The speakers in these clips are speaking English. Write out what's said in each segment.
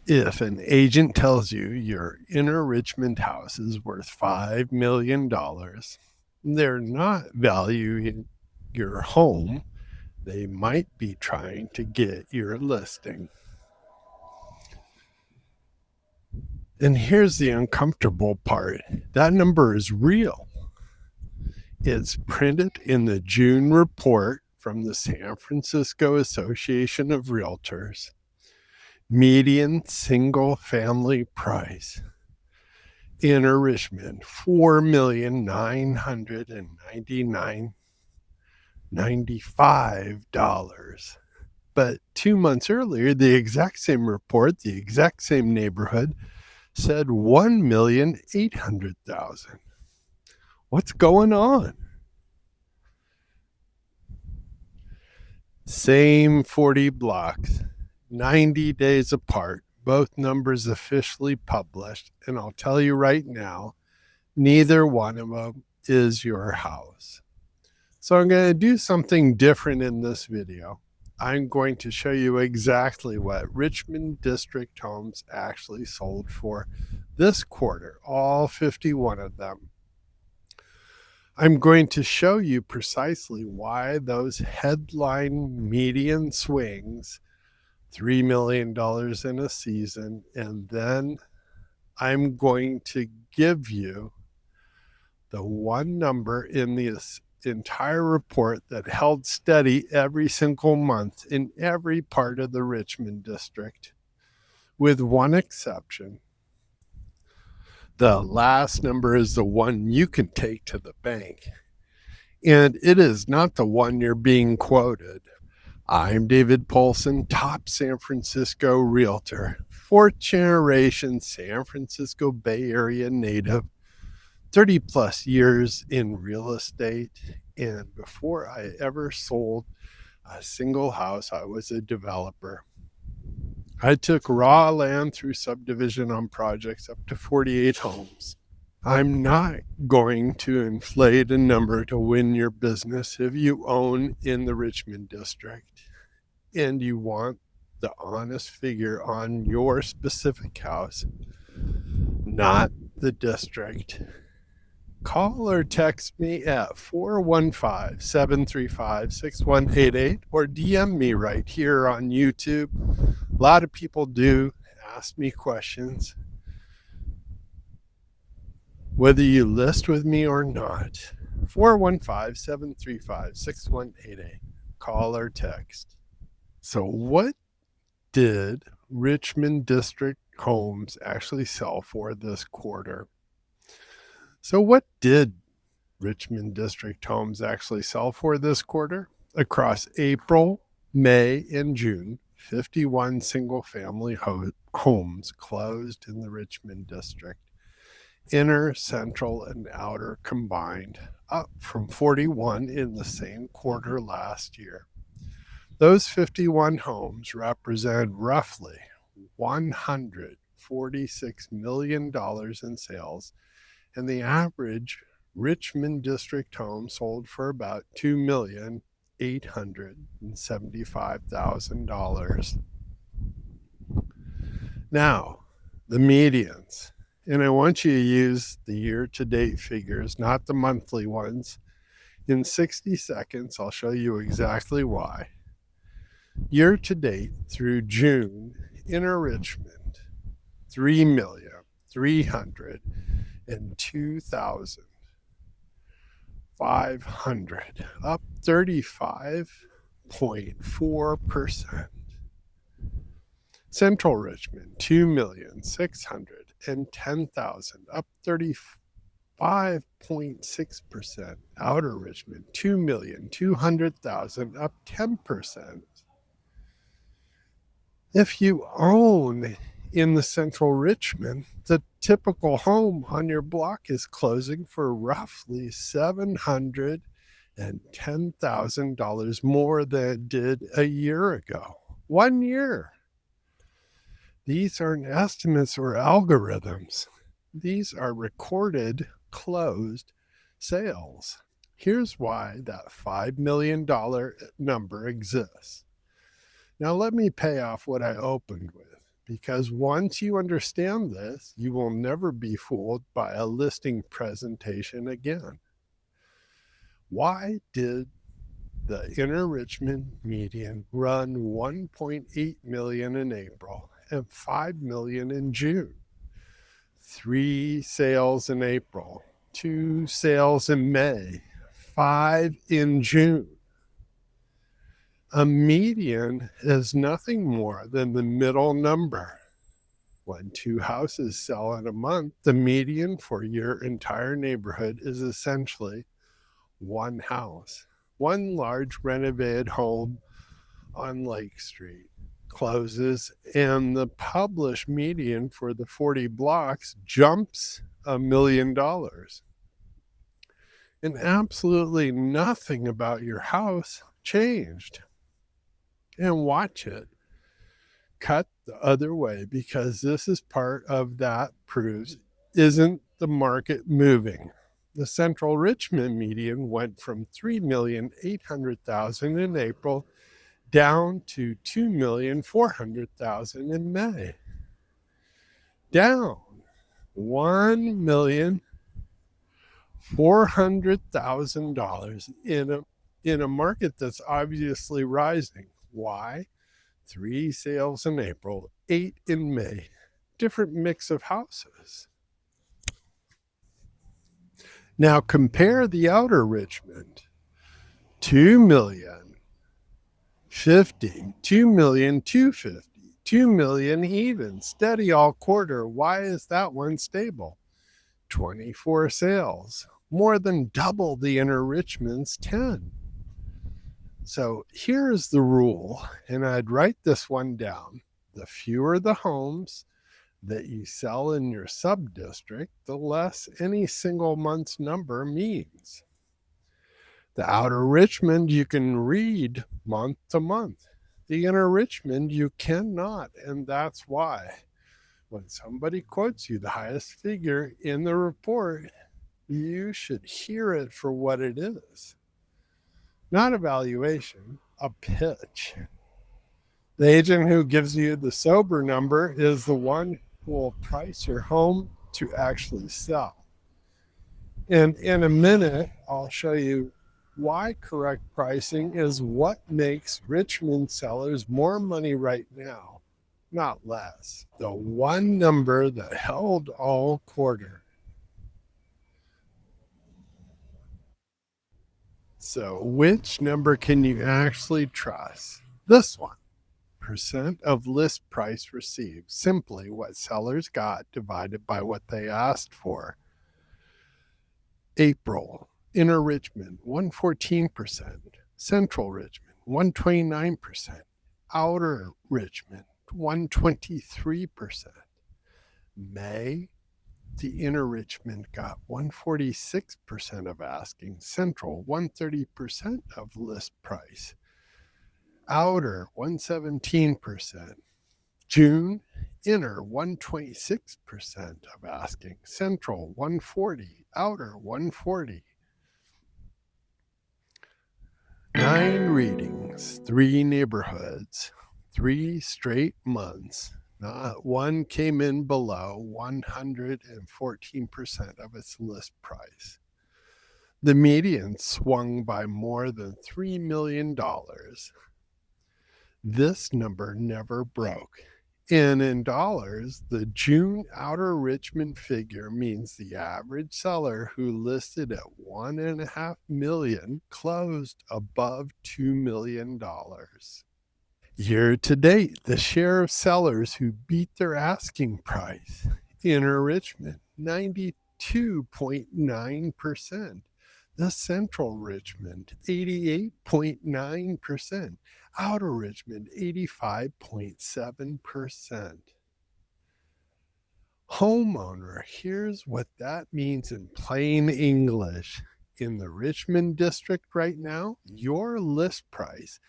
If an agent tells you your Inner Richmond house is worth $5 million, they're not valuing your home. They might be trying to get your listing. And here's the uncomfortable part. That number is real. It's printed in the June report from the San Francisco Association of Realtors. Median single family price. Inner Richmond, $4,999,95. But 2 months earlier, the exact same report, the exact same neighborhood, said $1,800,000. What's going on? Same 40 blocks, 90 days apart, both numbers officially published. And I'll tell you right now, neither one of them is your house. So I'm going to do something different in this video. I'm going to show you exactly what Richmond District homes actually sold for this quarter, all 51 of them. I'm going to show you precisely why those headline median swings, $3 million in a season, and then I'm going to give you the one number in this entire report that held steady every single month in every part of the Richmond District, with one exception. The last number is the one you can take to the bank, and it is not the one you're being quoted. I'm David Poulsen, top San Francisco realtor, fourth generation San Francisco Bay Area native, 30 plus years in real estate. And before I ever sold a single house, I was a developer. I took raw land through subdivision on projects up to 48 homes. I'm not going to inflate a number to win your business if you own in the Richmond District and you want the honest figure on your specific house, not the district. Call or text me at 415-735-6188 or DM me right here on YouTube. A lot of people do ask me questions, whether you list with me or not. 415-735-6188. Call or text. So what did Richmond District homes actually sell for this quarter? So what did Richmond District homes actually sell for this quarter? Across April, May, and June, 51 single-family homes closed in the Richmond District. Inner, Central, and Outer combined, up from 41 in the same quarter last year. Those 51 homes represent roughly $146 million in sales, and the average Richmond District home sold for about $2,875,000. Now, the medians. And I want you to use the year-to-date figures, not the monthly ones. In 60 seconds, I'll show you exactly why. Year-to-date through June, Inner Richmond, $3,302,500, up 35.4%. Central Richmond, $2,610,000, up 35.6%. Outer Richmond, $2,200,000, up 10%. If you own in the Central Richmond, the typical home on your block is closing for roughly $710,000 more than it did a year ago. 1 year. These aren't estimates or algorithms. These are recorded closed sales. Here's why that $5 million number exists. Now let me pay off what I opened with. because once you understand this, you will never be fooled by a listing presentation again. Why did the Inner Richmond median run 1.8 million in April and 5 million in June? 3 sales in April, 2 sales in May, 5 in June. A median is nothing more than the middle number. When 2 houses sell in a month, the median for your entire neighborhood is essentially 1 house. 1 large renovated home on Lake Street closes, and the published median for the 40 blocks jumps $1 million. And absolutely nothing about your house changed. And watch it cut the other way, because this is part of that proves isn't the market moving. The Central Richmond median went from 3,800,000 in April down to 2,400,000 in May. Down $1,400,000 in a market that's obviously rising. Why? 3 sales in April, 8 in May. Different mix of houses. Now compare the Outer Richmond. 2 million, 50, 2 million, 250, 2 million even, steady all quarter. Why is that one stable? 24 sales, more than double the Inner Richmond's 10. So here's the rule, and I'd write this one down. The fewer the homes that you sell in your sub-district, the less any single month's number means. The Outer Richmond you can read month to month. The Inner Richmond you cannot, and that's why when somebody quotes you the highest figure in the report, you should hear it for what it is. Not a valuation, a pitch. The agent who gives you the sober number is the one who will price your home to actually sell. And in a minute, I'll show you why correct pricing is what makes Richmond sellers more money right now, not less. The one number that held all quarter. So which number can you actually trust? This one. Percent of list price received, simply what sellers got divided by what they asked for. April, Inner Richmond, 114%, Central Richmond, 129%, Outer Richmond, 123%. May, the Inner Richmond got 146% of asking, Central, 130% of list price. Outer, 117%. June, Inner, 126% of asking. Central, 140. Outer, 140. 9 readings, 3 neighborhoods, 3 straight months. Not one came in below 114% of its list price. The median swung by more than $3 million. This number never broke. And in dollars, the June Outer Richmond figure means the average seller who listed at $1.5 million closed above $2 million. Year to date, the share of sellers who beat their asking price, Inner Richmond, 92.9%. The Central Richmond, 88.9%. Outer Richmond, 85.7%. Homeowner, here's what that means in plain English. In the Richmond District right now, your list price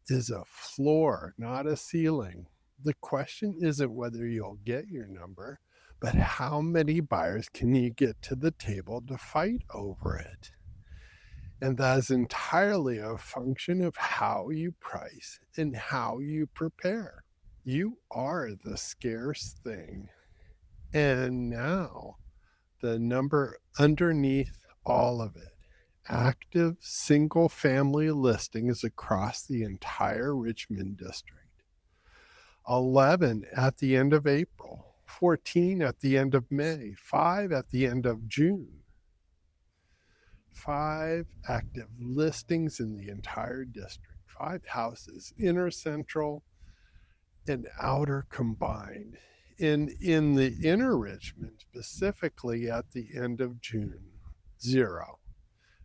is a floor, not a ceiling. The question isn't whether you'll get your number, but how many buyers can you get to the table to fight over it? And that is entirely a function of how you price and how you prepare. You are the scarce thing. And now the number underneath all of it. Active single family listings across the entire Richmond District. 11 at the end of April, 14 at the end of May, 5 at the end of June. 5 active listings in the entire district. 5 houses, inner, central, and outer combined. In the inner Richmond, specifically at the end of June, 0.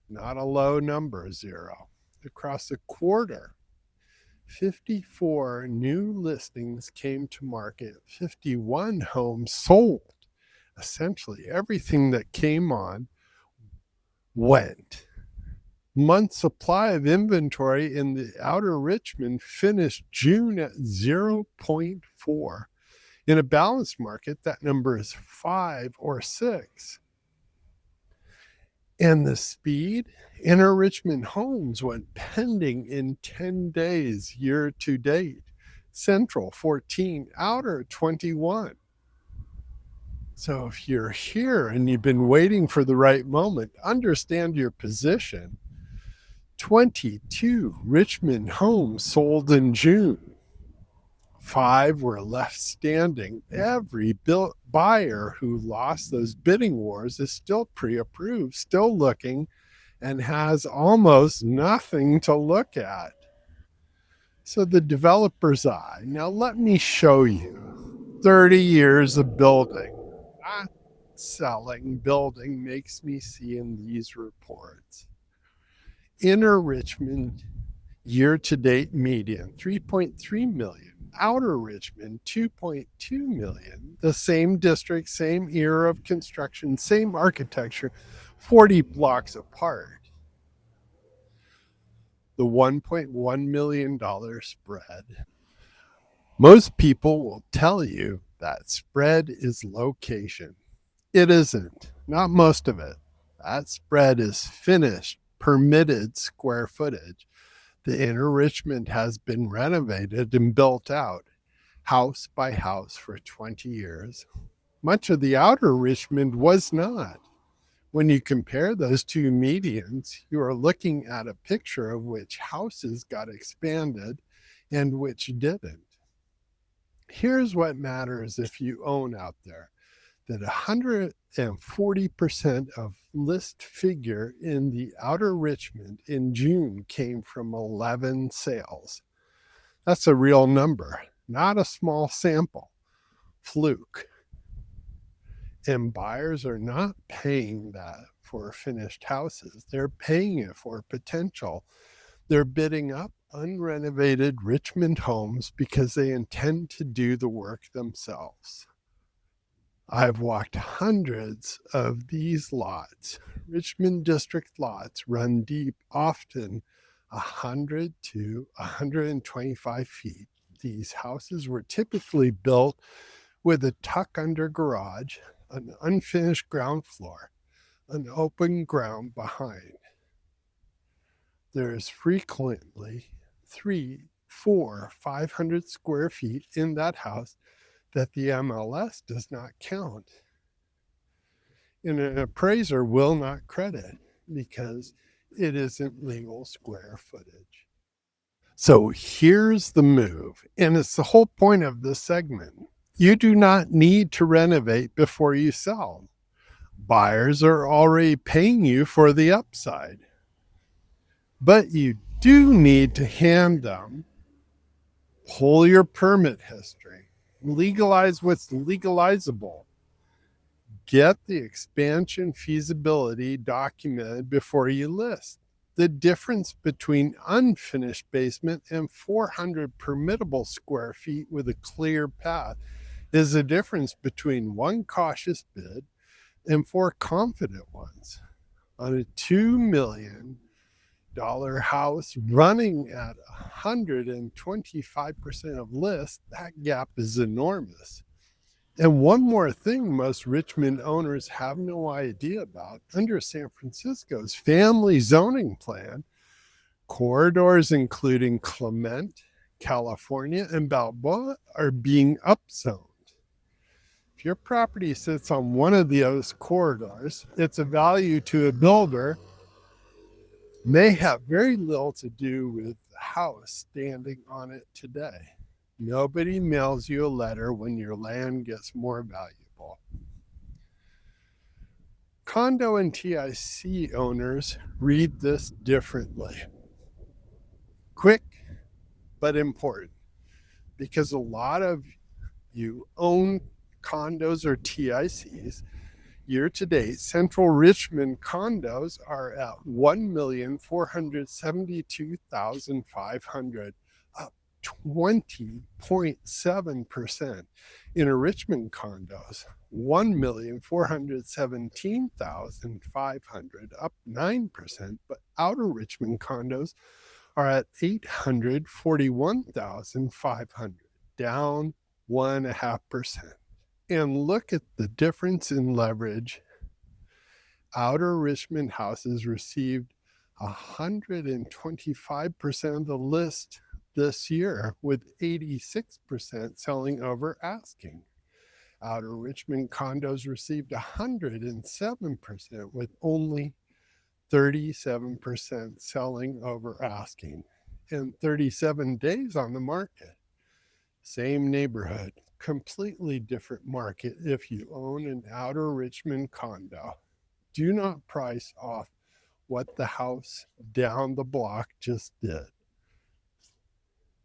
Not a low number, 0. Across the quarter, 54 new listings came to market, 51 homes sold. Essentially, everything that came on went. Month supply of inventory in the outer Richmond finished June at 0.4. In a balanced market, that number is 5 or 6. And the speed, Inner Richmond homes went pending in 10 days year to date. Central 14, outer 21. So if you're here and you've been waiting for the right moment, understand your position. 22 Richmond homes sold in June. 5 were left standing. Every buyer who lost those bidding wars is still pre-approved, still looking, and has almost nothing to look at. So the developer's eye. Now let me show you 30 years of building, not selling, building makes me see in these reports. Inner Richmond year-to-date median, 3.3 million. Outer Richmond, 2.2 million. The same district, same era of construction, same architecture, 40 blocks apart. The $1.1 million spread. Most people will tell you that spread is location. It isn't. Not most of it. That spread is finished, permitted square footage. The Inner Richmond has been renovated and built out, house by house, for 20 years. Much of the Outer Richmond was not. When you compare those two medians, you are looking at a picture of which houses got expanded and which didn't. Here's what matters if you own out there, that 140% of list figure in the Outer Richmond in June came from 11 sales. That's a real number, not a small sample. Fluke. And buyers are not paying that for finished houses. They're paying it for potential. They're bidding up unrenovated Richmond homes because they intend to do the work themselves. I've walked hundreds of these lots. Richmond District lots run deep, often 100 to 125 feet. These houses were typically built with a tuck-under garage, an unfinished ground floor, an open ground behind. There's frequently 300, 400, 500 square feet in that house that the MLS does not count. And an appraiser will not credit because it isn't legal square footage. So here's the move, and it's the whole point of this segment. You do not need to renovate before you sell. Buyers are already paying you for the upside. But you do need to hand them, pull your permit history, legalize what's legalizable, get the expansion feasibility documented before you list. The difference between unfinished basement and 400 permittable square feet with a clear path is the difference between one cautious bid and 4 confident ones. On a $2 million house running at 125% of list, that gap is enormous. And one more thing most Richmond owners have no idea about: under San Francisco's family zoning plan, corridors including Clement, California, and Balboa are being upzoned. If your property sits on one of those corridors, its value to a builder may have very little to do with the house standing on it today. Nobody mails you a letter when your land gets more valuable. Condo and TIC owners read this differently. Quick, but important, because a lot of you own condos or TICs. Year to date, Central Richmond condos are at 1,472,500, up 20.7%. Inner Richmond condos, 1,417,500, up 9%. But Outer Richmond condos are at 841,500, down 1.5%. And look at the difference in leverage. Outer Richmond houses received 125% of the list this year, with 86% selling over asking. Outer Richmond condos received 107%, with only 37% selling over asking, and 37 days on the market. Same neighborhood, completely different market if you own an Outer Richmond condo. Do not price off what the house down the block just did.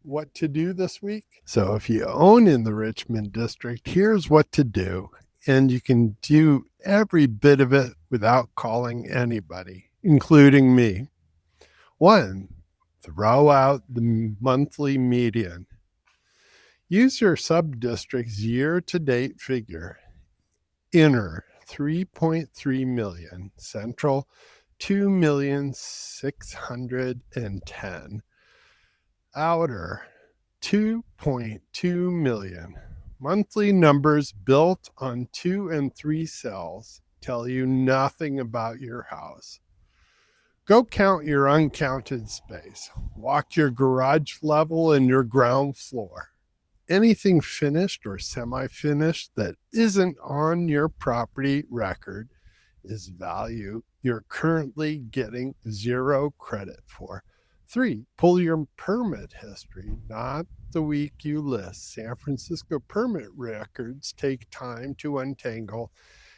What to do this week? So if you own in the Richmond District, here's what to do. And you can do every bit of it without calling anybody, including me. 1, throw out the monthly median. Use your sub-district's year-to-date figure. Inner, 3.3 million. Central, 2,610,000. Outer, 2.2 million. Monthly numbers built on 2 and 3 cells tell you nothing about your house. Go count your uncounted space. Walk your garage level and your ground floor. Anything finished or semi-finished that isn't on your property record is value you're currently getting 0 credit for. 3, pull your permit history, not the week you list. San Francisco permit records take time to untangle,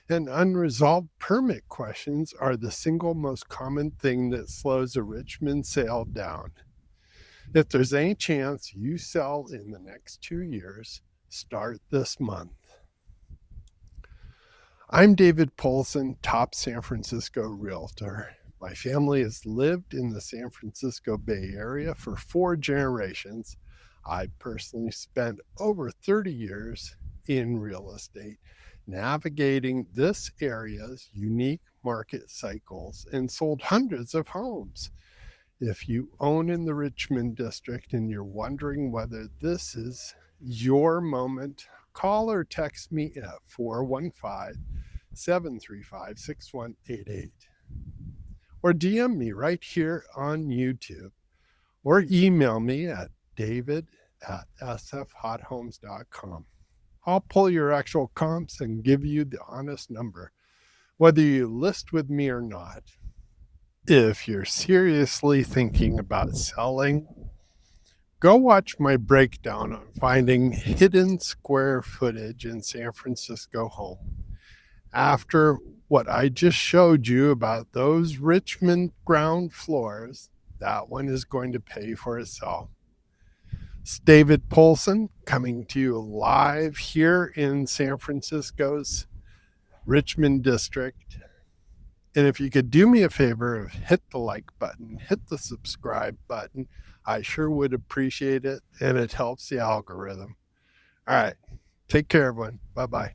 and unresolved permit questions are the single most common thing that slows a Richmond sale down. If there's any chance you sell in the next 2 years, start this month. I'm David Poulsen, top San Francisco realtor. My family has lived in the San Francisco Bay Area for 4 generations. I personally spent over 30 years in real estate, navigating this area's unique market cycles, and sold hundreds of homes. If you own in the Richmond District and you're wondering whether this is your moment, call or text me at 415-735-6188. Or DM me right here on YouTube. Or email me at david@sfhothomes.com. I'll pull your actual comps and give you the honest number, whether you list with me or not. If you're seriously thinking about selling, go watch my breakdown on finding hidden square footage in San Francisco home. After what I just showed you about those Richmond ground floors, that one is going to pay for itself. It's David Poulsen coming to you live here in San Francisco's Richmond District. And if you could do me a favor, hit the like button, hit the subscribe button. I sure would appreciate it, and it helps the algorithm. All right. Take care, everyone. Bye-bye.